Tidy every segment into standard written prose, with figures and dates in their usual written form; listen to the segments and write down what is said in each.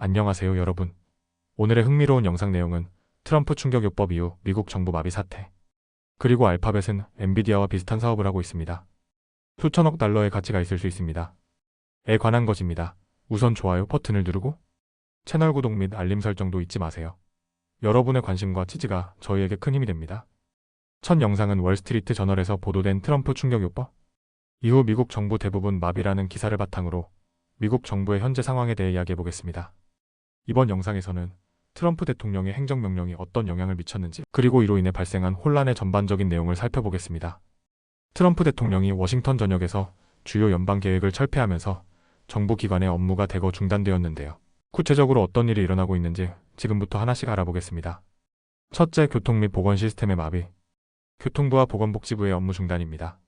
안녕하세요 여러분. 오늘의 흥미로운 영상 내용은 트럼프 충격요법 이후 미국 정부 마비 사태, 그리고 알파벳은 엔비디아와 비슷한 사업을 하고 있습니다. 수천억 달러의 가치가 있을 수 있습니다. 에 관한 것입니다. 우선 좋아요 버튼을 누르고 채널 구독 및 알림 설정도 잊지 마세요. 여러분의 관심과 지지가 저희에게 큰 힘이 됩니다. 첫 영상은 월스트리트 저널에서 보도된 트럼프 충격요법 이후 미국 정부 대부분 마비라는 기사를 바탕으로 미국 정부의 현재 상황에 대해 이야기해 보겠습니다. 이번 영상에서는 트럼프 대통령의 행정명령이 어떤 영향을 미쳤는지, 그리고 이로 인해 발생한 혼란의 전반적인 내용을 살펴보겠습니다. 트럼프 대통령이 워싱턴 전역에서 주요 연방 계획을 철폐하면서 정부 기관의 업무가 대거 중단되었는데요. 구체적으로 어떤 일이 일어나고 있는지 지금부터 하나씩 알아보겠습니다. 첫째, 교통 및 보건 시스템의 마비. 교통부와 보건복지부의 업무 중단입니다.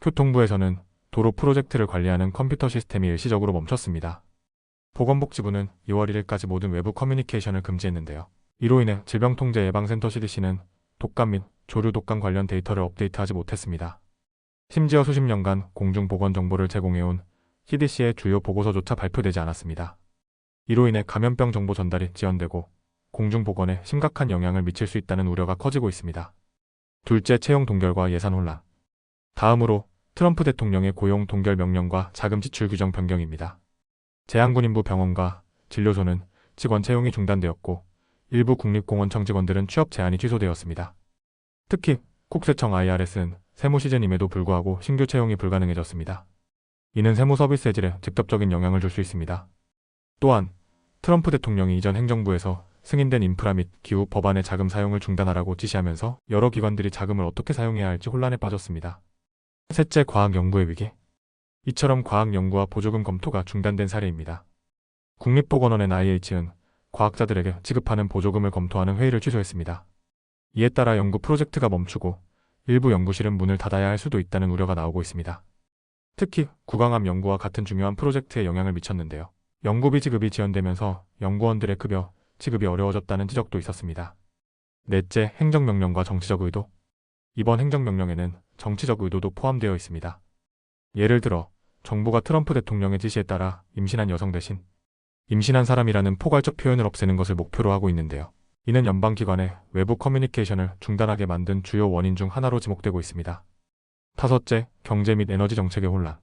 교통부에서는 도로 프로젝트를 관리하는 컴퓨터 시스템이 일시적으로 멈췄습니다. 보건복지부는 2월 1일까지 모든 외부 커뮤니케이션을 금지했는데요. 이로 인해 질병통제예방센터 CDC는 독감 및 조류 독감 관련 데이터를 업데이트하지 못했습니다. 심지어 수십 년간 공중보건 정보를 제공해온 CDC의 주요 보고서조차 발표되지 않았습니다. 이로 인해 감염병 정보 전달이 지연되고 공중보건에 심각한 영향을 미칠 수 있다는 우려가 커지고 있습니다. 둘째, 채용 동결과 예산 혼란. 다음으로 트럼프 대통령의 고용 동결 명령과 자금 지출 규정 변경입니다. 제한군인부 병원과 진료소는 직원 채용이 중단되었고 일부 국립공원청 직원들은 취업 제한이 취소되었습니다. 특히 국세청 IRS는 세무 시즌임에도 불구하고 신규 채용이 불가능해졌습니다. 이는 세무 서비스의 질에 직접적인 영향을 줄 수 있습니다. 또한 트럼프 대통령이 이전 행정부에서 승인된 인프라 및 기후 법안의 자금 사용을 중단하라고 지시하면서 여러 기관들이 자금을 어떻게 사용해야 할지 혼란에 빠졌습니다. 셋째, 과학연구의 위기. 이처럼 과학연구와 보조금 검토가 중단된 사례입니다. 국립보건원의 NIH는 과학자들에게 지급하는 보조금을 검토하는 회의를 취소했습니다. 이에 따라 연구 프로젝트가 멈추고 일부 연구실은 문을 닫아야 할 수도 있다는 우려가 나오고 있습니다. 특히 구강암 연구와 같은 중요한 프로젝트에 영향을 미쳤는데요. 연구비 지급이 지연되면서 연구원들의 급여 지급이 어려워졌다는 지적도 있었습니다. 넷째, 행정명령과 정치적 의도. 이번 행정명령에는 정치적 의도도 포함되어 있습니다. 예를 들어 정부가 트럼프 대통령의 지시에 따라 임신한 여성 대신 임신한 사람이라는 포괄적 표현을 없애는 것을 목표로 하고 있는데요. 이는 연방기관의 외부 커뮤니케이션을 중단하게 만든 주요 원인 중 하나로 지목되고 있습니다. 다섯째, 경제 및 에너지 정책의 혼란.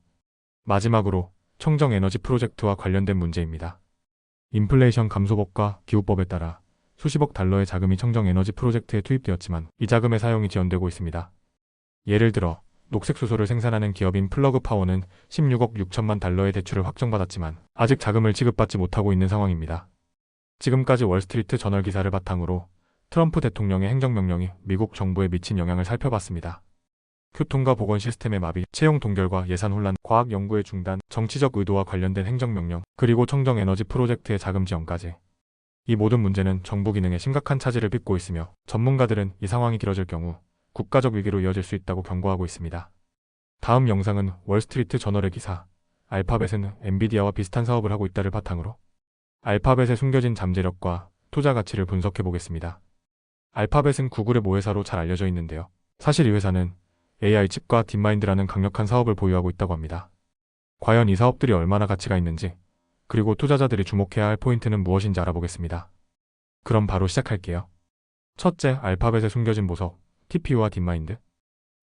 마지막으로 청정에너지 프로젝트와 관련된 문제입니다. 인플레이션 감소법과 기후법에 따라 수십억 달러의 자금이 청정에너지 프로젝트에 투입되었지만 이 자금의 사용이 지연되고 있습니다. 예를 들어 녹색수소를 생산하는 기업인 플러그파워는 16억 6천만 달러의 대출을 확정받았지만 아직 자금을 지급받지 못하고 있는 상황입니다. 지금까지 월스트리트 저널 기사를 바탕으로 트럼프 대통령의 행정명령이 미국 정부에 미친 영향을 살펴봤습니다. 교통과 보건 시스템의 마비, 채용 동결과 예산 혼란, 과학 연구의 중단, 정치적 의도와 관련된 행정명령, 그리고 청정에너지 프로젝트의 자금 지연까지. 이 모든 문제는 정부 기능에 심각한 차질을 빚고 있으며 전문가들은 이 상황이 길어질 경우 국가적 위기로 이어질 수 있다고 경고하고 있습니다. 다음 영상은 월스트리트 저널의 기사, 알파벳은 엔비디아와 비슷한 사업을 하고 있다를 바탕으로 알파벳의 숨겨진 잠재력과 투자 가치를 분석해 보겠습니다. 알파벳은 구글의 모회사로 잘 알려져 있는데요. 사실 이 회사는 AI 칩과 딥마인드라는 강력한 사업을 보유하고 있다고 합니다. 과연 이 사업들이 얼마나 가치가 있는지, 그리고 투자자들이 주목해야 할 포인트는 무엇인지 알아보겠습니다. 그럼 바로 시작할게요. 첫째, 알파벳의 숨겨진 보석, TPU와 딥마인드.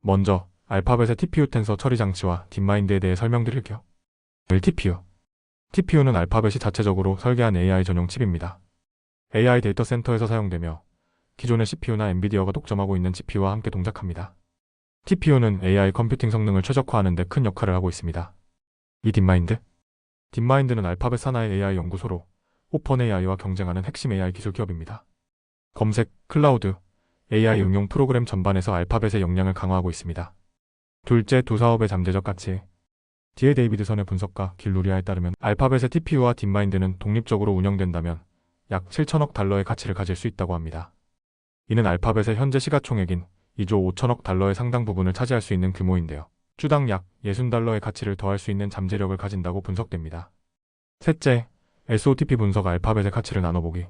먼저 알파벳의 TPU 텐서 처리 장치와 딥마인드에 대해 설명드릴게요. TPU. TPU는 알파벳이 자체적으로 설계한 AI 전용 칩입니다. AI 데이터 센터에서 사용되며 기존의 CPU나 엔비디아가 독점하고 있는 GPU와 함께 동작합니다. TPU는 AI 컴퓨팅 성능을 최적화하는 데 큰 역할을 하고 있습니다. 이 딥마인드? 딥마인드는 알파벳 산하의 AI 연구소로 오픈AI와 경쟁하는 핵심 AI 기술 기업입니다. 검색, 클라우드, AI 응용 프로그램 전반에서 알파벳의 역량을 강화하고 있습니다. 둘째, 두 사업의 잠재적 가치. 디에 데이비드선의 분석가 길 루리아에 따르면 알파벳의 TPU와 딥마인드는 독립적으로 운영된다면 약 7천억 달러의 가치를 가질 수 있다고 합니다. 이는 알파벳의 현재 시가총액인 2조 5천억 달러의 상당 부분을 차지할 수 있는 규모인데요. 주당 약 60달러의 가치를 더할 수 있는 잠재력을 가진다고 분석됩니다. 셋째, SOTP 분석 알파벳의 가치를 나눠보기.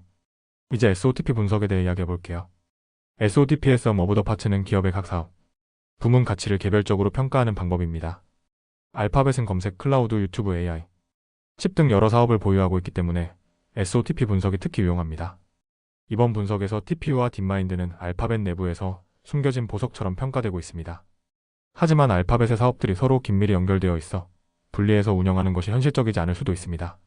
이제 SOTP 분석에 대해 이야기해 볼게요. SOTP의 Sum of the Parts는 기업의 각 사업, 부문 가치를 개별적으로 평가하는 방법입니다. 알파벳은 검색, 클라우드, 유튜브 AI, 칩 등 여러 사업을 보유하고 있기 때문에 SOTP 분석이 특히 유용합니다. 이번 분석에서 TPU와 딥마인드는 알파벳 내부에서 숨겨진 보석처럼 평가되고 있습니다. 하지만 알파벳의 사업들이 서로 긴밀히 연결되어 있어 분리해서 운영하는 것이 현실적이지 않을 수도 있습니다.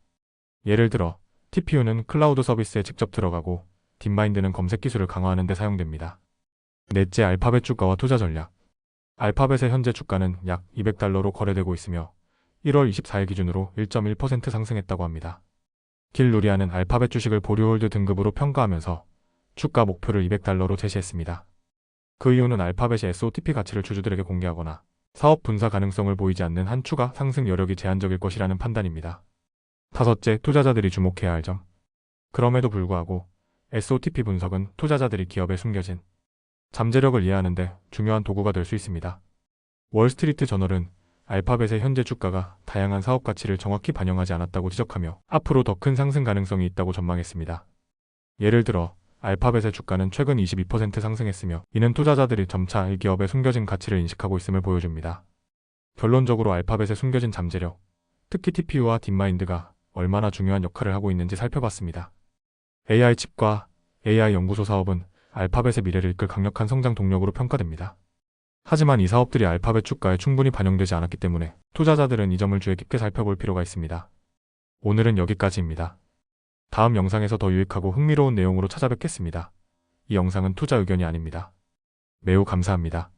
예를 들어 TPU는 클라우드 서비스에 직접 들어가고 딥마인드는 검색 기술을 강화하는 데 사용됩니다. 넷째, 알파벳 주가와 투자 전략. 알파벳의 현재 주가는 약 $200로 거래되고 있으며 1월 24일 기준으로 1.1% 상승했다고 합니다. 길 누리아는 알파벳 주식을 보류홀드 등급으로 평가하면서 주가 목표를 $200로 제시했습니다. 그 이유는 알파벳이 SOTP 가치를 주주들에게 공개하거나 사업 분사 가능성을 보이지 않는 한 추가 상승 여력이 제한적일 것이라는 판단입니다. 다섯째, 투자자들이 주목해야 할 점. 그럼에도 불구하고 SOTP 분석은 투자자들이 기업의 숨겨진 잠재력을 이해하는 데 중요한 도구가 될 수 있습니다. 월스트리트 저널은 알파벳의 현재 주가가 다양한 사업 가치를 정확히 반영하지 않았다고 지적하며 앞으로 더 큰 상승 가능성이 있다고 전망했습니다. 예를 들어 알파벳의 주가는 최근 22% 상승했으며 이는 투자자들이 점차 이 기업의 숨겨진 가치를 인식하고 있음을 보여줍니다. 결론적으로 알파벳의 숨겨진 잠재력, 특히 TPU와 딥마인드가 얼마나 중요한 역할을 하고 있는지 살펴봤습니다. AI 칩과 AI 연구소 사업은 알파벳의 미래를 이끌 강력한 성장 동력으로 평가됩니다. 하지만 이 사업들이 알파벳 주가에 충분히 반영되지 않았기 때문에 투자자들은 이 점을 주의 깊게 살펴볼 필요가 있습니다. 오늘은 여기까지입니다. 다음 영상에서 더 유익하고 흥미로운 내용으로 찾아뵙겠습니다. 이 영상은 투자 의견이 아닙니다. 매우 감사합니다.